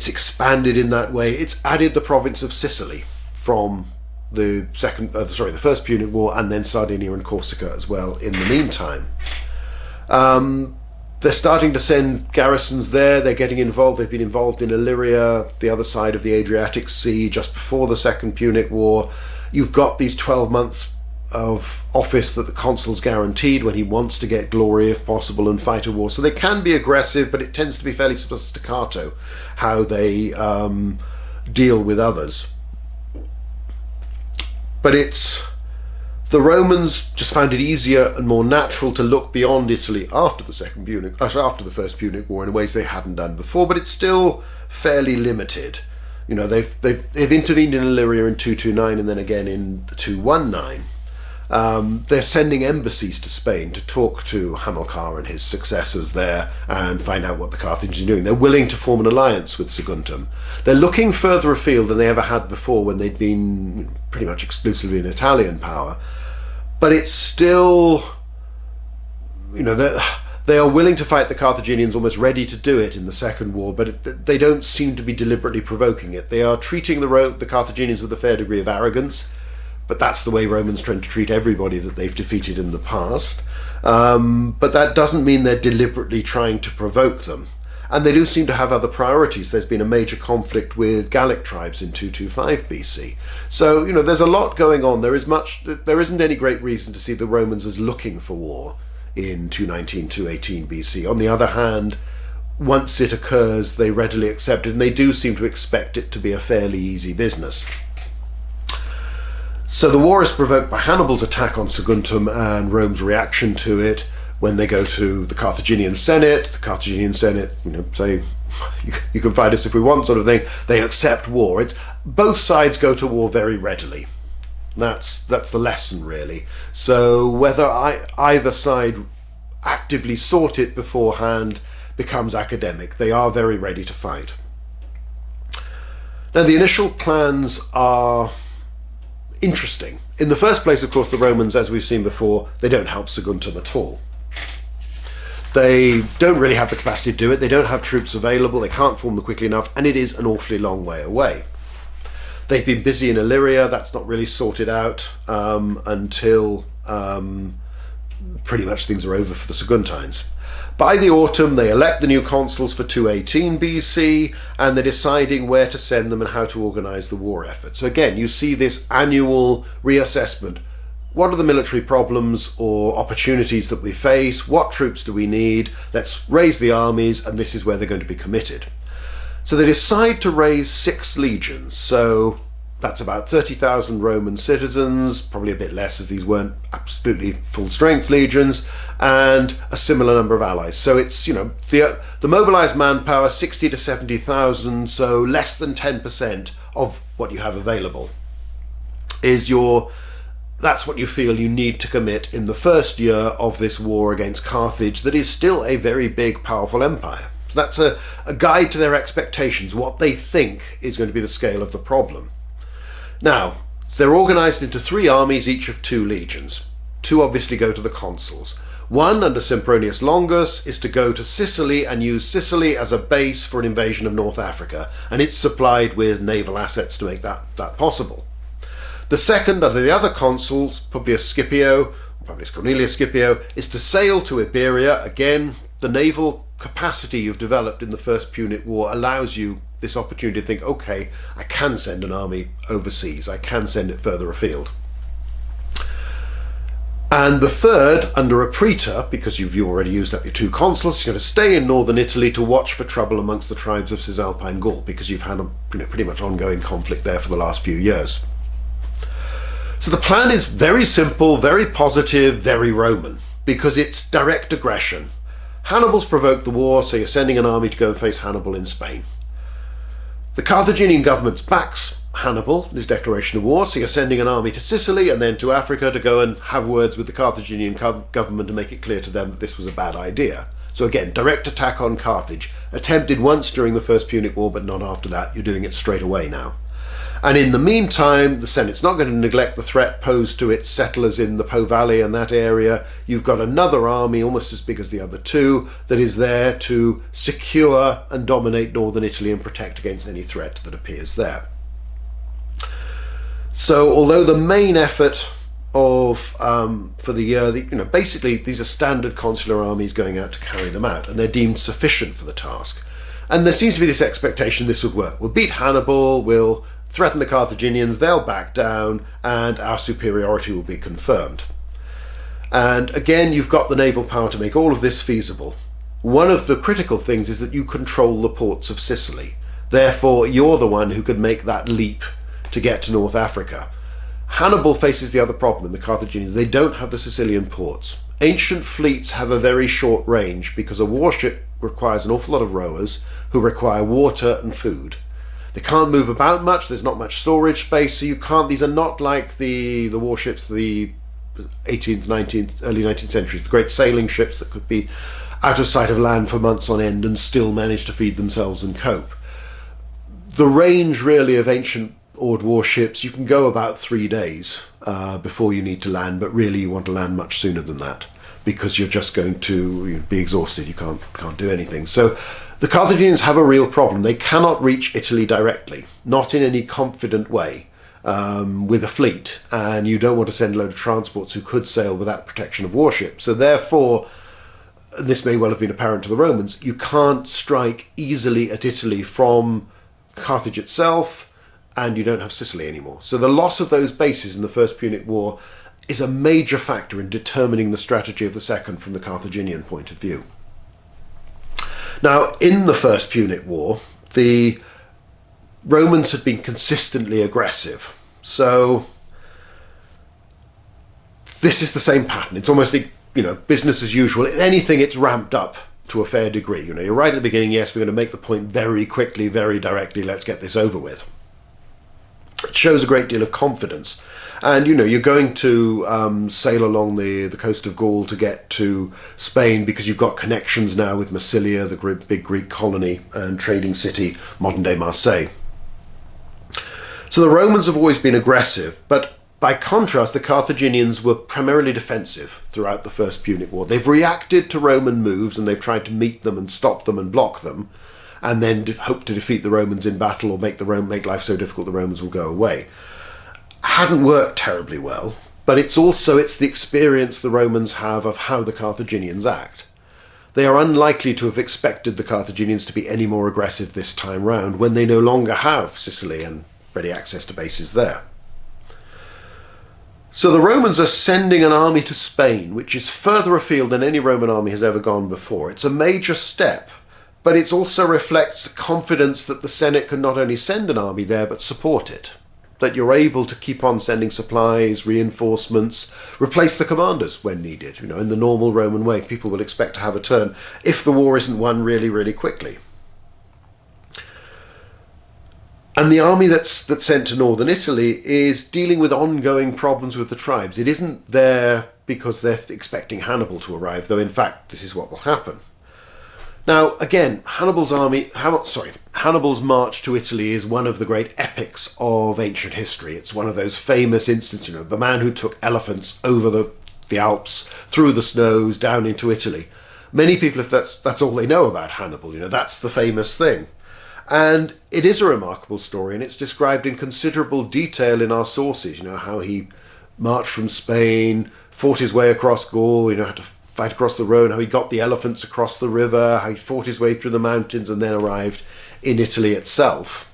expanded in that way. It's added the province of Sicily from the First Punic War, and then Sardinia and Corsica as well in the meantime. They're starting to send garrisons there. They're getting involved. They've been involved in Illyria, the other side of the Adriatic Sea, just before the Second Punic War. You've got these 12 months of office that the consul's guaranteed when he wants to get glory if possible and fight a war. So they can be aggressive, but it tends to be fairly staccato how they deal with others. But the Romans just found it easier and more natural to look beyond Italy after the First Punic War in ways they hadn't done before. But it's still fairly limited. They've intervened in Illyria in 229 and then again in 219. They're sending embassies to Spain to talk to Hamilcar and his successors there and find out what the Carthaginians are doing. They're willing to form an alliance with Saguntum. They're looking further afield than they ever had before, when they'd been pretty much exclusively in Italian power. But it's still, they are willing to fight the Carthaginians, almost ready to do it in the Second War, but they don't seem to be deliberately provoking it. They are treating the Carthaginians with a fair degree of arrogance, but that's the way Romans tend to treat everybody that they've defeated in the past. But that doesn't mean they're deliberately trying to provoke them. And they do seem to have other priorities. There's been a major conflict with Gallic tribes in 225 BC. So, there's a lot going on. There isn't any great reason to see the Romans as looking for war in 219, 218 BC. On the other hand, once it occurs, they readily accept it, and they do seem to expect it to be a fairly easy business. So the war is provoked by Hannibal's attack on Saguntum and Rome's reaction to it when they go to the Carthaginian Senate. The Carthaginian Senate, say, you can fight us if we want, sort of thing. They accept war. Both sides go to war very readily. That's the lesson, really. So whether either side actively sought it beforehand becomes academic. They are very ready to fight. Now, the initial plans are interesting. In the first place, of course, the Romans, as we've seen before, they don't help Saguntum at all. They don't really have the capacity to do it. They don't have troops available. They can't form them quickly enough, and it is an awfully long way away. They've been busy in Illyria. That's not really sorted out until pretty much things are over for the Saguntines. By the autumn, they elect the new consuls for 218 BC, and they're deciding where to send them and how to organise the war effort. So again, you see this annual reassessment. What are the military problems or opportunities that we face? What troops do we need? Let's raise the armies, and this is where they're going to be committed. So they decide to raise 6 legions. So that's about 30,000 Roman citizens, probably a bit less as these weren't absolutely full-strength legions, and a similar number of allies. So it's, the mobilised manpower, 60 to 70,000, so less than 10% of what you have available that's what you feel you need to commit in the first year of this war against Carthage that is still a very big, powerful empire. So that's a guide to their expectations, what they think is going to be the scale of the problem. Now, they're organised into 3 armies, each of 2 legions. 2 obviously go to the consuls. One, under Sempronius Longus, is to go to Sicily and use Sicily as a base for an invasion of North Africa, and it's supplied with naval assets to make that possible. The second, under the other consuls, Publius Cornelius Scipio, is to sail to Iberia. Again, the naval capacity you've developed in the First Punic War allows you this opportunity to think, okay, I can send an army overseas, I can send it further afield. And the third, under a praetor, because you've already used up your 2 consuls, you're going to stay in northern Italy to watch for trouble amongst the tribes of Cisalpine Gaul, because you've had a pretty much ongoing conflict there for the last few years. So the plan is very simple, very positive, very Roman, because it's direct aggression. Hannibal's provoked the war, so you're sending an army to go and face Hannibal in Spain. The Carthaginian government backs Hannibal, his declaration of war, so you're sending an army to Sicily and then to Africa to go and have words with the Carthaginian government to make it clear to them that this was a bad idea. So again, direct attack on Carthage. Attempted once during the First Punic War, but not after that. You're doing it straight away now. And in the meantime, the Senate's not going to neglect the threat posed to its settlers in the Po Valley and that area. You've got another army, almost as big as the other 2, that is there to secure and dominate northern Italy and protect against any threat that appears there. So although the main effort for the year, basically these are standard consular armies going out to carry them out, and they're deemed sufficient for the task. And there seems to be this expectation this would work. We'll beat Hannibal, we'll threaten the Carthaginians, they'll back down, and our superiority will be confirmed. And again, you've got the naval power to make all of this feasible. One of the critical things is that you control the ports of Sicily. Therefore, you're the one who could make that leap to get to North Africa. Hannibal faces the other problem in the Carthaginians. They don't have the Sicilian ports. Ancient fleets have a very short range because a warship requires an awful lot of rowers who require water and food. They can't move about much, there's not much storage space, so you can't, these are not like the warships of the 18th, 19th, early 19th centuries, the great sailing ships that could be out of sight of land for months on end and still manage to feed themselves and cope. The range really of ancient oared warships, you can go about 3 days before you need to land, but really you want to land much sooner than that because you're just going to be exhausted, you can't do anything. So the Carthaginians have a real problem. They cannot reach Italy directly, not in any confident way, with a fleet, and you don't want to send a load of transports who could sail without protection of warships. So therefore, this may well have been apparent to the Romans, you can't strike easily at Italy from Carthage itself, and you don't have Sicily anymore. So the loss of those bases in the First Punic War is a major factor in determining the strategy of the second from the Carthaginian point of view. Now, in the First Punic War, the Romans had been consistently aggressive. So this is the same pattern. It's almost, business as usual. If anything, it's ramped up to a fair degree. You're right at the beginning, yes, we're going to make the point very quickly, very directly, let's get this over with. It shows a great deal of confidence. And, you're going to sail along the coast of Gaul to get to Spain because you've got connections now with Massilia, the big Greek colony and trading city, modern-day Marseille. So the Romans have always been aggressive, but by contrast, the Carthaginians were primarily defensive throughout the First Punic War. They've reacted to Roman moves and they've tried to meet them and stop them and block them, and then hope to defeat the Romans in battle or make life so difficult the Romans will go away. Hadn't worked terribly well, but it's the experience the Romans have of how the Carthaginians act. They are unlikely to have expected the Carthaginians to be any more aggressive this time round when they no longer have Sicily and ready access to bases there. So the Romans are sending an army to Spain, which is further afield than any Roman army has ever gone before. It's a major step, but it also reflects confidence that the Senate can not only send an army there, but support it. That you're able to keep on sending supplies, reinforcements, replace the commanders when needed. In the normal Roman way, people will expect to have a turn if the war isn't won really, really quickly. And the army that's sent to northern Italy is dealing with ongoing problems with the tribes. It isn't there because they're expecting Hannibal to arrive, though in fact this is what will happen. Now, again, Hannibal's march to Italy is one of the great epics of ancient history. It's one of those famous instances, the man who took elephants over the Alps, through the snows, down into Italy. Many people, if that's all they know about Hannibal, that's the famous thing. And it is a remarkable story, and it's described in considerable detail in our sources, how he marched from Spain, fought his way across Gaul, had to fight across the Rhone, how he got the elephants across the river, how he fought his way through the mountains and then arrived in Italy itself.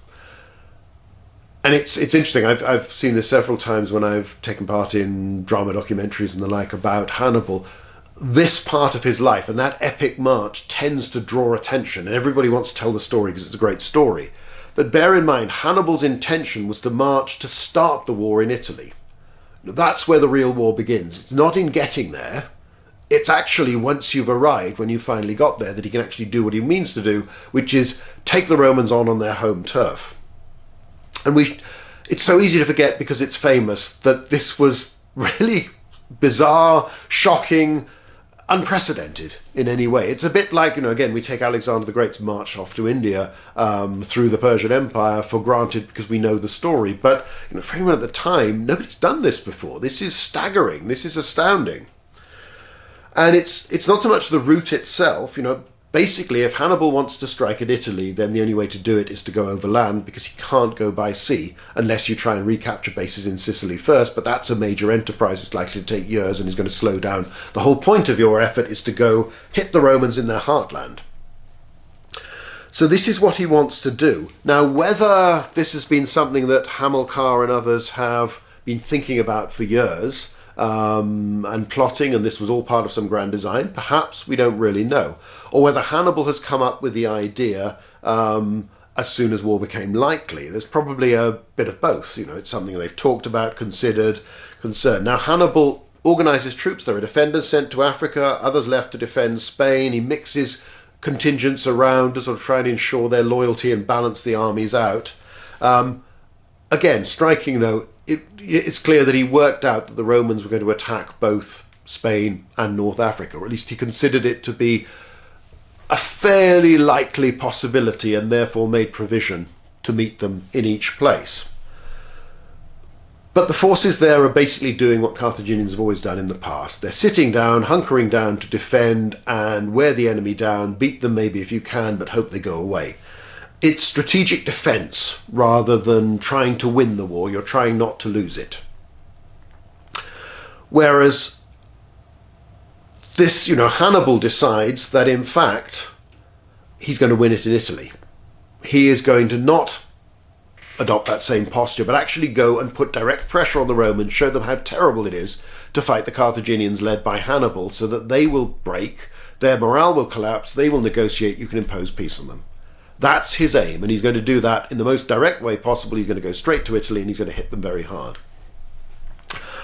And it's interesting, I've seen this several times when I've taken part in drama documentaries and the like about Hannibal. This part of his life and that epic march tends to draw attention, and everybody wants to tell the story because it's a great story. But bear in mind, Hannibal's intention was to march to start the war in Italy. That's where the real war begins. It's not in getting there. It's actually once you've arrived, when you finally got there, that he can actually do what he means to do, which is take the Romans on their home turf. And it's so easy to forget because it's famous that this was really bizarre, shocking, unprecedented in any way. It's a bit like, again, we take Alexander the Great's march off to India through the Persian Empire for granted because we know the story. But for anyone at the time, nobody's done this before. This is staggering. This is astounding. And it's not so much the route itself. Basically, if Hannibal wants to strike at Italy, then the only way to do it is to go over land because he can't go by sea unless you try and recapture bases in Sicily first. But that's a major enterprise. It's likely to take years and is going to slow down. The whole point of your effort is to go hit the Romans in their heartland. So this is what he wants to do. Now, whether this has been something that Hamilcar and others have been thinking about for years and plotting, and this was all part of some grand design, perhaps, we don't really know. Or whether Hannibal has come up with the idea as soon as war became likely. There's probably a bit of both. It's something they've talked about, considered, concerned. Now, Hannibal organises troops. There are defenders sent to Africa, others left to defend Spain. He mixes contingents around to sort of try and ensure their loyalty and balance the armies out. Again, striking though, it's clear that he worked out that the Romans were going to attack both Spain and North Africa, or at least he considered it to be a fairly likely possibility and therefore made provision to meet them in each place. But the forces there are basically doing what Carthaginians have always done in the past. They're sitting down, hunkering down to defend and wear the enemy down, beat them maybe if you can, but hope they go away. It's strategic defense rather than trying to win the war. You're trying not to lose it. Whereas this, Hannibal decides that in fact he's going to win it in Italy. He is going to not adopt that same posture, but actually go and put direct pressure on the Romans, show them how terrible it is to fight the Carthaginians led by Hannibal, so that they will break, their morale will collapse, they will negotiate, you can impose peace on them. That's his aim, and he's going to do that in the most direct way possible. He's going to go straight to Italy and he's going to hit them very hard.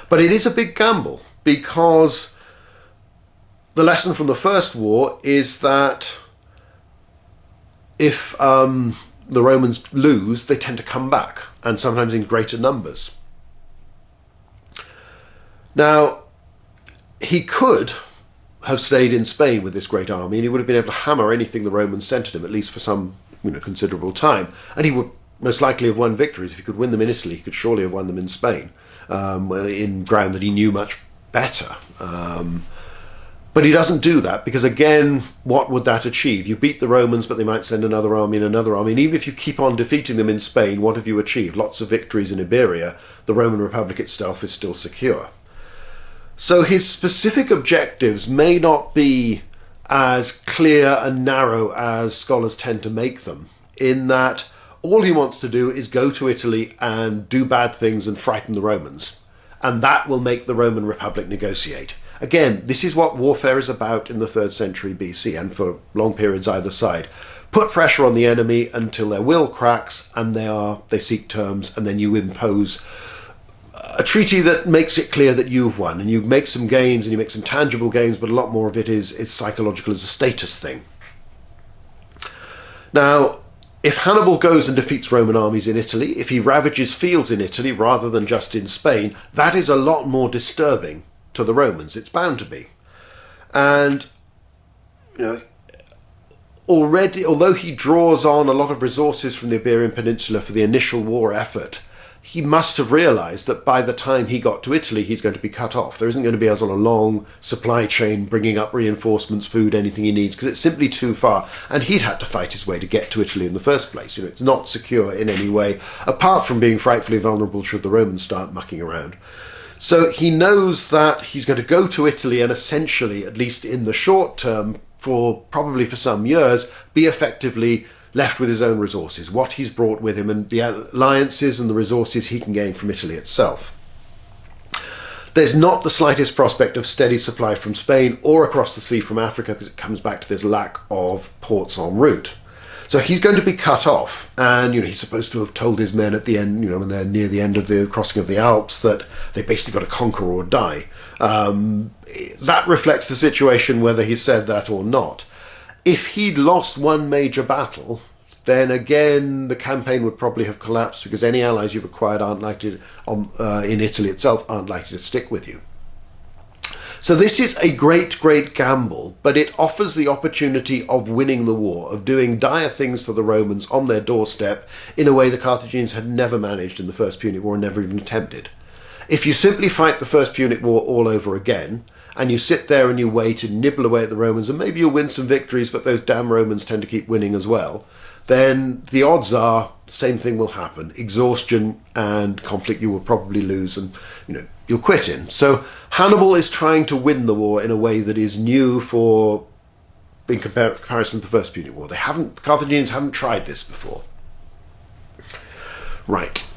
But it is a big gamble, because the lesson from the first war is that if the Romans lose, they tend to come back, and sometimes in greater numbers. Now, he could have stayed in Spain with this great army, and he would have been able to hammer anything the Romans sent at him, at least for some considerable time, and he would most likely have won victories. If he could win them in Italy, he could surely have won them in Spain, in ground that he knew much better. But he doesn't do that, because again, what would that achieve? You beat the Romans, but they might send another army and another army. And even if you keep on defeating them in Spain, what have you achieved? Lots of victories in Iberia. The Roman Republic itself is still secure. So his specific objectives may not be as clear and narrow as scholars tend to make them, in that all he wants to do is go to Italy and do bad things and frighten the Romans. And that will make the Roman Republic negotiate. Again, this is what warfare is about in the 3rd century BC, and for long periods either side. Put pressure on the enemy until their will cracks and they seek terms, and then you impose a treaty that makes it clear that you've won, and you make some gains and you make some tangible gains, but a lot more of it is psychological, as a status thing. Now, if Hannibal goes and defeats Roman armies in Italy, if he ravages fields in Italy rather than just in Spain, that is a lot more disturbing to the Romans. It's bound to be. And already, although he draws on a lot of resources from the Iberian Peninsula for the initial war effort, he must have realized that by the time he got to Italy, he's going to be cut off. There isn't going to be a long supply chain bringing up reinforcements, food, anything he needs, because it's simply too far. And he'd had to fight his way to get to Italy in the first place. It's not secure in any way, apart from being frightfully vulnerable should the Romans start mucking around. So he knows that he's going to go to Italy and essentially, at least in the short term, probably for some years, be effectively left with his own resources, what he's brought with him, and the alliances and the resources he can gain from Italy itself. There's not the slightest prospect of steady supply from Spain or across the sea from Africa, because it comes back to this lack of ports en route. So he's going to be cut off, and he's supposed to have told his men at the end, when they're near the end of the crossing of the Alps, that they basically got to conquer or die. That reflects the situation, whether he said that or not. If he'd lost one major battle, then again the campaign would probably have collapsed, because any allies you've acquired aren't likely in Italy itself aren't likely to stick with you. So this is a great, great gamble, but it offers the opportunity of winning the war, of doing dire things to the Romans on their doorstep in a way the Carthaginians had never managed in the First Punic War, and never even attempted. If you simply fight the First Punic War all over again, and you sit there and you wait and nibble away at the Romans, and maybe you'll win some victories, but those damn Romans tend to keep winning as well, then the odds are the same thing will happen. Exhaustion and conflict you will probably lose, and you'll quit in. So Hannibal is trying to win the war in a way that is new in comparison to the First Punic War. The Carthaginians haven't tried this before. Right.